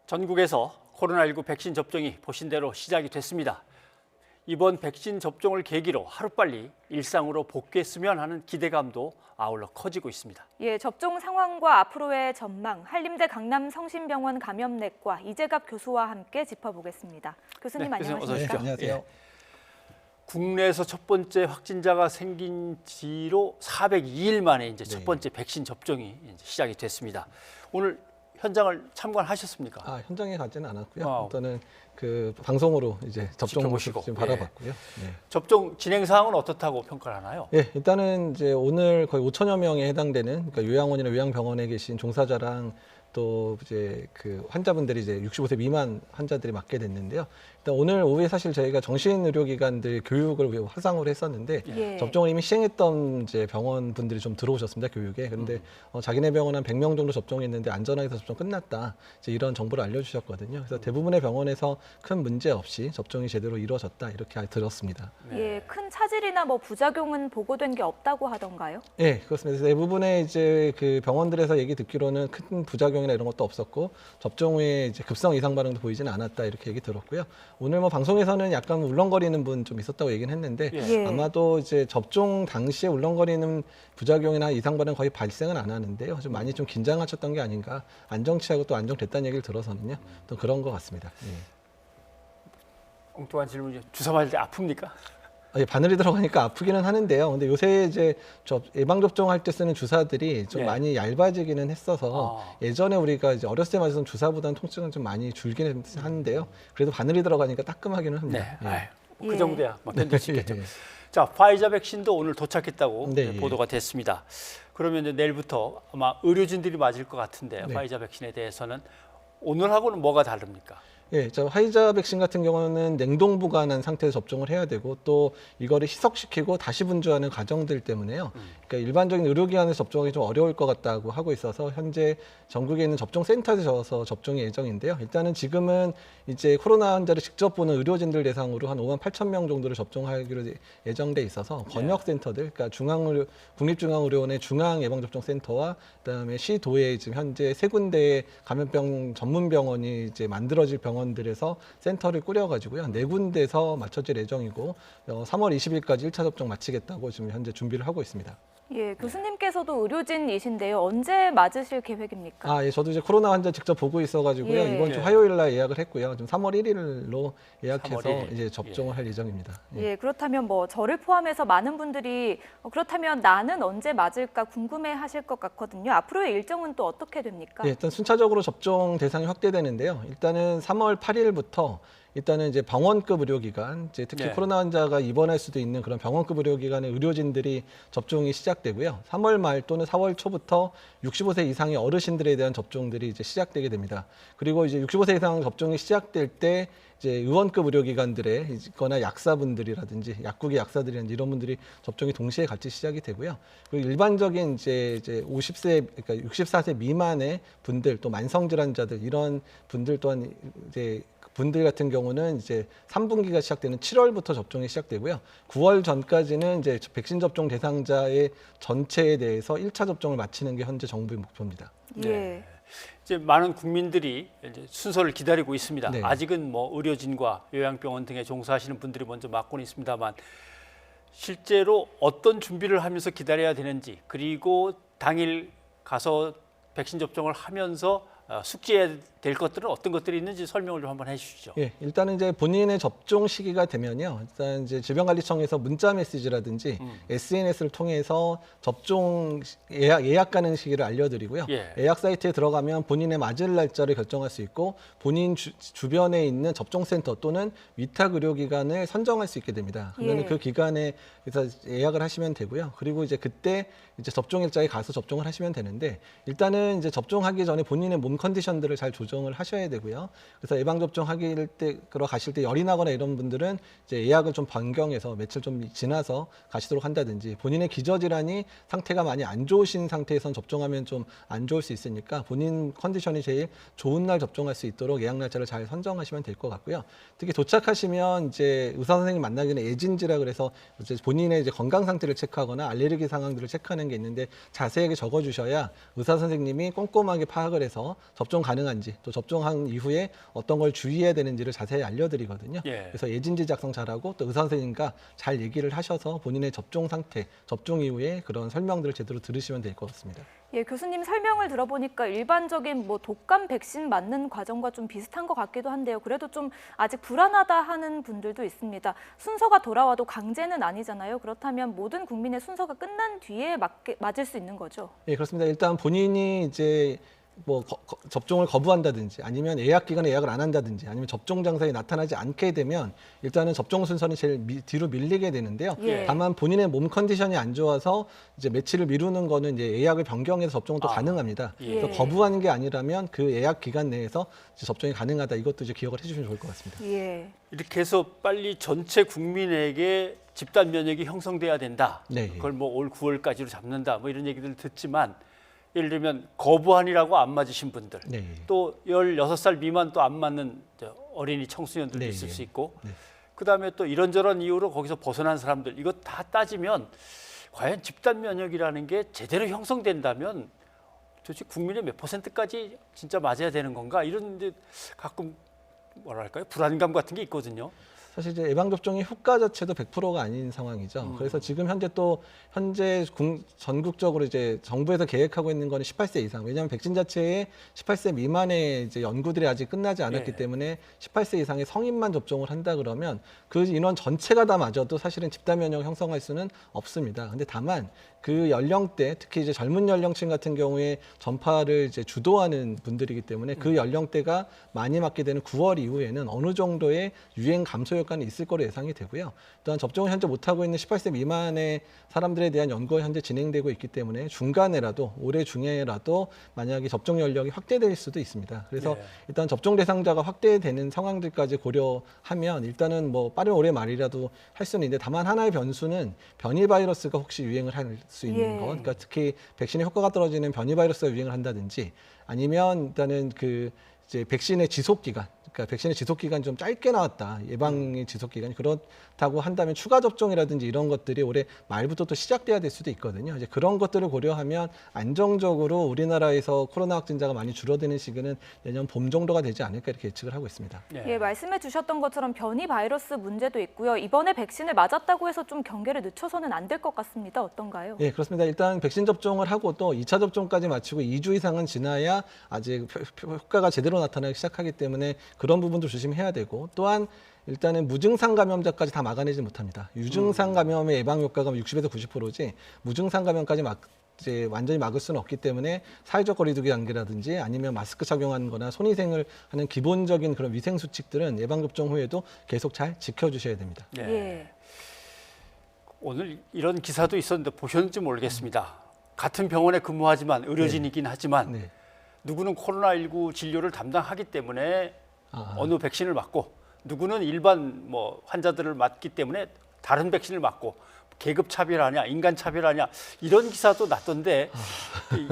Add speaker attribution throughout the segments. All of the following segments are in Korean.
Speaker 1: 전국에서 코로나19 백신 접종이 보신대로 시작이 됐습니다. 이번 백신 접종을 계기로 하루빨리 일상으로 복귀했으면 하는 기대감도 아울러 커지고 있습니다.
Speaker 2: 예, 접종 상황과 앞으로의 전망, 한림대 강남성심병원 감염내과 이재갑 교수와 함께 짚어보겠습니다. 교수님
Speaker 1: 교수님 어서
Speaker 2: 안녕하십니까?
Speaker 1: 오십시오.
Speaker 3: 안녕하세요.
Speaker 1: 예. 국내에서 첫 번째 확진자가 생긴 지로 402일 만에 이제 첫 번째 백신 접종이 이제 시작이 됐습니다. 오늘 현장을 참관하셨습니까?
Speaker 3: 현장에 가지는 않았고요.
Speaker 1: 와우.
Speaker 3: 일단은 그 방송으로 이제 접종 모습
Speaker 1: 지켜보시고.
Speaker 3: 좀 바라봤고요. 네.
Speaker 1: 접종 진행 사항은 어떻다고 평가를 하나요?
Speaker 3: 예, 일단은 이제 오늘 거의 5천여 명에 해당되는 그러니까 요양원이나 요양병원에 계신 종사자랑 또 이제 그 환자분들이 이제 65세 미만 환자들이 맞게 됐는데요. 일단 오늘 오후에 사실 저희가 정신의료기관들 교육을 화상으로 했었는데
Speaker 2: 예.
Speaker 3: 접종을 이미 시행했던 이제 병원 분들이 좀 들어오셨습니다, 교육에. 그런데 자기네 병원 한 100명 정도 접종했는데 안전하게 접종 끝났다. 이제 이런 정보를 알려주셨거든요. 그래서 대부분의 병원에서 큰 문제 없이 접종이 제대로 이루어졌다 이렇게 들었습니다.
Speaker 2: 예, 큰 차질이나 뭐 부작용은 보고된 게 없다고 하던가요?
Speaker 3: 예, 그렇습니다. 그래서 대부분의 이제 그 병원들에서 얘기 듣기로는 큰 부작용이나 이런 것도 없었고 접종 후에 이제 급성 이상 반응도 보이지는 않았다 이렇게 얘기 들었고요. 오늘 뭐 방송에서는 약간 울렁거리는 분 좀 있었다고 얘기는 했는데
Speaker 2: 예.
Speaker 3: 아마도 이제 접종 당시에 울렁거리는 부작용이나 이상 반응 거의 발생은 안 하는데요. 좀 많이 좀 긴장하셨던 게 아닌가. 안정치하고 또 안정됐다는 얘기를 들어서는요. 또 그런 것 같습니다. 예.
Speaker 1: 엉뚱한 질문이죠. 주사 맞을 때 아픕니까?
Speaker 3: 예, 바늘이 들어가니까 아프기는 하는데요. 근데 요새 이제 예방 접종할 때 쓰는 주사들이 좀
Speaker 1: 예.
Speaker 3: 많이 얇아지기는 했어서 예전에 우리가 이제 어렸을 때 맞았던 주사보다는 통증은 좀 많이 줄기는 하는데요. 그래도 바늘이 들어가니까 따끔하기는 합니다.
Speaker 1: 네.
Speaker 3: 예.
Speaker 1: 아유, 그
Speaker 2: 예.
Speaker 1: 정도야 뭐 견딜 수 있겠죠.
Speaker 3: 예.
Speaker 1: 자, 파이자 백신도 오늘 도착했다고
Speaker 3: 네,
Speaker 1: 네,
Speaker 3: 예.
Speaker 1: 보도가 됐습니다. 그러면 이제 내일부터 아마 의료진들이 맞을 것 같은데
Speaker 3: 네.
Speaker 1: 파이자 백신에 대해서는 오늘하고는 뭐가 다릅니까?
Speaker 3: 예, 화이자 백신 같은 경우는 냉동 보관한 상태에서 접종을 해야 되고 또 이거를 희석시키고 다시 분주하는 과정들 때문에요. 그러니까 일반적인 의료기관에서 접종하기 좀 어려울 것 같다고 하고 있어서 현재 전국에 있는 접종센터에서 접종이 예정인데요. 일단은 지금은 이제 코로나 환자를 직접 보는 의료진들 대상으로 한 5만 8천 명 정도를 접종하기로 예정돼 있어서 권역센터들, 그러니까 국립중앙의료원의 중앙예방접종센터와 그다음에 시도에 지금 현재 세 군데의 감염병 전문병원이 이제 만들어질 병원들에서 센터를 꾸려가지고요. 네 군데에서 맞춰질 예정이고 3월 20일까지 1차 접종 마치겠다고 지금 현재 준비를 하고 있습니다.
Speaker 2: 예, 교수님께서도 의료진이신데요. 언제 맞으실 계획입니까?
Speaker 3: 예, 저도 이제 코로나 환자 직접 보고 있어가지고요.
Speaker 2: 예.
Speaker 3: 이번 주 화요일 날 예약을 했고요. 지금 3월 1일로 예약해서
Speaker 1: 3월 1일.
Speaker 3: 이제 접종을 할 예정입니다.
Speaker 2: 예, 그렇다면 뭐 저를 포함해서 많은 분들이 그렇다면 나는 언제 맞을까 궁금해하실 것 같거든요. 앞으로의 일정은 또 어떻게 됩니까?
Speaker 3: 예, 일단 순차적으로 접종 대상이 확대되는데요. 일단은 3월 8일부터 일단은 이제 병원급 의료기관, 이제 특히
Speaker 1: 네.
Speaker 3: 코로나 환자가 입원할 수도 있는 그런 병원급 의료기관의 의료진들이 접종이 시작되고요. 3월 말 또는 4월 초부터 65세 이상의 어르신들에 대한 접종들이 이제 시작되게 됩니다. 그리고 이제 65세 이상 접종이 시작될 때 이제 의원급 의료기관들에 있거나 약사분들이라든지 약국의 약사들이라든지 이런 분들이 접종이 동시에 같이 시작이 되고요. 그리고 일반적인 이제 50세, 그러니까 64세 미만의 분들 또 만성질환자들 이런 분들 또한 이제 분들 같은 경우는 이제 3분기가 시작되는 7월부터 접종이 시작되고요. 9월 전까지는 이제 백신 접종 대상자의 전체에 대해서 1차 접종을 마치는 게 현재 정부의 목표입니다.
Speaker 2: 예.
Speaker 1: 이제 많은 국민들이 이제 순서를 기다리고 있습니다.
Speaker 3: 네.
Speaker 1: 아직은 뭐 의료진과 요양병원 등에 종사하시는 분들이 먼저 맞고는 있습니다만 실제로 어떤 준비를 하면서 기다려야 되는지 그리고 당일 가서 백신 접종을 하면서 숙지해야 될 것들은 어떤 것들이 있는지 설명을 좀 한번 해주시죠.
Speaker 3: 예, 일단은 이제 본인의 접종 시기가 되면요. 일단 이제 질병관리청에서 문자 메시지라든지 SNS를 통해서 접종 예약 가능 시기를 알려드리고요.
Speaker 1: 예.
Speaker 3: 예약 사이트에 들어가면 본인의 맞을 날짜를 결정할 수 있고 본인 주변에 있는 접종센터 또는 위탁 의료기관을 선정할 수 있게 됩니다. 그러면
Speaker 2: 예.
Speaker 3: 그 기간에 그래서 예약을 하시면 되고요. 그리고 이제 그때 이제 접종 일자에 가서 접종을 하시면 되는데 일단은 이제 접종하기 전에 본인의 몸 컨디션들을 잘 조정을 하셔야 되고요. 그래서 예방 접종하기 때 가실 때 열이 나거나 이런 분들은 이제 예약을 좀 변경해서 며칠 좀 지나서 가시도록 한다든지 본인의 기저질환이 상태가 많이 안 좋으신 상태에선 접종하면 좀 안 좋을 수 있으니까 본인 컨디션이 제일 좋은 날 접종할 수 있도록 예약 날짜를 잘 선정하시면 될 것 같고요. 특히 도착하시면 이제 의사 선생님 만나기는 예진지라 그래서 이제 본인의 이제 건강 상태를 체크하거나 알레르기 상황들을 체크하는 게 있는데 자세하게 적어주셔야 의사 선생님이 꼼꼼하게 파악을 해서 접종 가능한지 또 접종한 이후에 어떤 걸 주의해야 되는지를 자세히 알려드리거든요.
Speaker 1: 예.
Speaker 3: 그래서 예진지 작성 잘하고 또 의사 선생님과 잘 얘기를 하셔서 본인의 접종 상태, 접종 이후에 그런 설명들을 제대로 들으시면 될 것 같습니다.
Speaker 2: 예, 교수님 설명을 들어보니까 일반적인 뭐 독감 백신 맞는 과정과 좀 비슷한 것 같기도 한데요. 그래도 좀 아직 불안하다 하는 분들도 있습니다. 순서가 돌아와도 강제는 아니잖아요. 그렇다면 모든 국민의 순서가 끝난 뒤에 맞을 수 있는 거죠?
Speaker 3: 예, 그렇습니다. 일단 본인이 이제 뭐 접종을 거부한다든지 아니면 예약 기간에 예약을 안 한다든지 아니면 접종 장소에 나타나지 않게 되면 일단은 접종 순서는 제일 뒤로 밀리게 되는데요.
Speaker 2: 예.
Speaker 3: 다만 본인의 몸 컨디션이 안 좋아서 이제 며칠을 미루는 거는 이제 예약을 변경해서 접종은 또 가능합니다.
Speaker 1: 예.
Speaker 3: 그래서 거부하는 게 아니라면 그 예약 기간 내에서 이제 접종이 가능하다. 이것도 이제 기억을 해주시면 좋을 것 같습니다.
Speaker 2: 예.
Speaker 1: 이렇게 해서 빨리 전체 국민에게 집단 면역이 형성돼야 된다.
Speaker 3: 네.
Speaker 1: 그걸 뭐 올 9월까지로 잡는다. 뭐 이런 얘기들을 듣지만 예를 들면 거부한이라고 안 맞으신 분들,
Speaker 3: 네.
Speaker 1: 또 16살 미만 또 안 맞는 어린이 청소년들도
Speaker 3: 네,
Speaker 1: 있을
Speaker 3: 네.
Speaker 1: 수 있고,
Speaker 3: 네.
Speaker 1: 그다음에 또 이런저런 이유로 거기서 벗어난 사람들, 이거 다 따지면 과연 집단 면역이라는 게 제대로 형성된다면 도대체 국민의 몇 %까지 진짜 맞아야 되는 건가, 이런 데 가끔 뭐랄까요, 불안감 같은 게 있거든요.
Speaker 3: 사실 이제 예방 접종의 효과 자체도 100%가 아닌 상황이죠. 그래서 지금 현재 전국적으로 이제 정부에서 계획하고 있는 거는 18세 이상. 왜냐하면 백신 자체에 18세 미만의 이제 연구들이 아직 끝나지 않았기
Speaker 1: 예.
Speaker 3: 때문에 18세 이상의 성인만 접종을 한다 그러면 그 인원 전체가 다 맞아도 사실은 집단 면역을 형성할 수는 없습니다. 근데 다만 그 연령대, 특히 이제 젊은 연령층 같은 경우에 전파를 이제 주도하는 분들이기 때문에 그 연령대가 많이 맞게 되는 9월 이후에는 어느 정도의 유행 감소 효과는 있을 거로 예상이 되고요. 또한 접종을 현재 못하고 있는 18세 미만의 사람들에 대한 연구가 현재 진행되고 있기 때문에 중간에라도, 올해 중에라도 만약에 접종 연령이 확대될 수도 있습니다. 그래서
Speaker 1: 예.
Speaker 3: 일단 접종 대상자가 확대되는 상황들까지 고려하면 일단은 뭐 빠른 올해 말이라도 할 수는 있는데, 다만 하나의 변수는 변이 바이러스가 혹시 유행을 할 수 있는
Speaker 2: 예.
Speaker 3: 것, 그러니까 특히 백신의 효과가 떨어지는 변이 바이러스가 유행을 한다든지 아니면 일단은 그 이제 백신의 지속 기간, 그러니까 백신의 지속 기간이 좀 짧게 나왔다, 예방의 지속 기간이 그렇다고 한다면 추가 접종이라든지 이런 것들이 올해 말부터 또 시작돼야 될 수도 있거든요. 이제 그런 것들을 고려하면 안정적으로 우리나라에서 코로나 확진자가 많이 줄어드는 시기는 내년 봄 정도가 되지 않을까 이렇게 예측을 하고 있습니다.
Speaker 2: 예, 말씀해 주셨던 것처럼 변이 바이러스 문제도 있고요. 이번에 백신을 맞았다고 해서 좀 경계를 늦춰서는 안 될 것 같습니다. 어떤가요?
Speaker 3: 네, 그렇습니다. 일단 백신 접종을 하고 또 2차 접종까지 마치고 2주 이상은 지나야 아직 효과가 제대로 나타나기 시작하기 때문에 그런 부분도 조심해야 되고, 또한 일단은 무증상 감염자까지 다 막아내지 못합니다. 유증상 감염의 예방 효과가 60에서 90%지 무증상 감염까지 이제 완전히 막을 수는 없기 때문에 사회적 거리두기 단계라든지 아니면 마스크 착용하는 거나 손위생을 하는 기본적인 그런 위생 수칙들은 예방 접종 후에도 계속 잘 지켜주셔야 됩니다.
Speaker 1: 네.
Speaker 2: 예.
Speaker 1: 오늘 이런 기사도 있었는데 보셨는지 모르겠습니다. 같은 병원에 근무하지만 의료진이긴 하지만
Speaker 3: 네.
Speaker 1: 누구는 코로나19 진료를 담당하기 때문에
Speaker 3: 아.
Speaker 1: 어느 백신을 맞고, 누구는 일반 뭐 환자들을 맞기 때문에 다른 백신을 맞고, 계급 차별하냐, 인간 차별하냐, 이런 기사도 났던데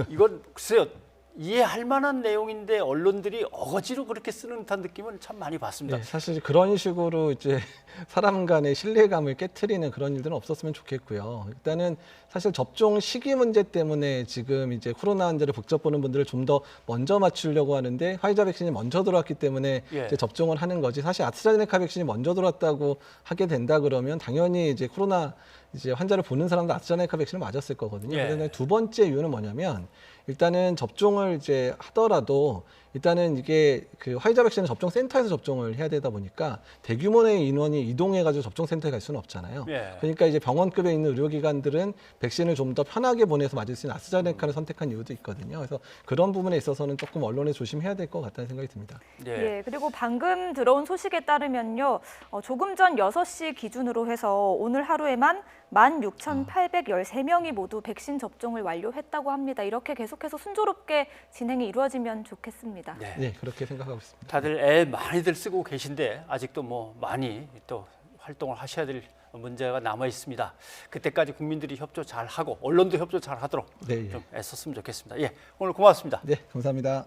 Speaker 1: 이건 글쎄요, 이해할 만한 내용인데 언론들이 어거지로 그렇게 쓰는 듯한 느낌은 참 많이 봤습니다.
Speaker 3: 네, 사실 그런 식으로 이제 사람 간의 신뢰감을 깨트리는 그런 일들은 없었으면 좋겠고요. 일단은 사실 접종 시기 문제 때문에 지금 이제 코로나 환자를 직접 보는 분들을 좀 더 먼저 맞추려고 하는데, 화이자 백신이 먼저 들어왔기 때문에
Speaker 1: 예.
Speaker 3: 이제 접종을 하는 거지. 사실 아스트라제네카 백신이 먼저 들어왔다고 하게 된다 그러면 당연히 이제 코로나 이제 환자를 보는 사람도 아스트라제네카 백신을 맞았을 거거든요.
Speaker 1: 예.
Speaker 3: 그런데 두 번째 이유는 뭐냐면, 일단은 접종을 이제 하더라도 일단은 이게 그 화이자 백신은 접종 센터에서 접종을 해야 되다 보니까 대규모의 인원이 이동해가지고 접종 센터에 갈 수는 없잖아요.
Speaker 1: 예.
Speaker 3: 그러니까 이제 병원급에 있는 의료기관들은 백신을 좀 더 편하게 보내서 맞을 수 있는 아스트라제네카를 선택한 이유도 있거든요. 그래서 그런 부분에 있어서는 조금 언론에 조심해야 될 것 같다는 생각이 듭니다.
Speaker 1: 예.
Speaker 2: 예, 그리고 방금 들어온 소식에 따르면요, 조금 전 6시 기준으로 해서 오늘 하루에만 16,813명이 모두 백신 접종을 완료했다고 합니다. 이렇게 계속해서 순조롭게 진행이 이루어지면 좋겠습니다.
Speaker 1: 네.
Speaker 3: 네, 그렇게 생각하고 있습니다.
Speaker 1: 다들 애 많이들 쓰고 계신데 아직도 뭐 많이 또 활동을 하셔야 될 문제가 남아 있습니다. 그때까지 국민들이 협조 잘 하고 언론도 협조 잘 하도록
Speaker 3: 네, 예.
Speaker 1: 좀 애썼으면 좋겠습니다. 예, 오늘 고맙습니다.
Speaker 3: 네, 감사합니다.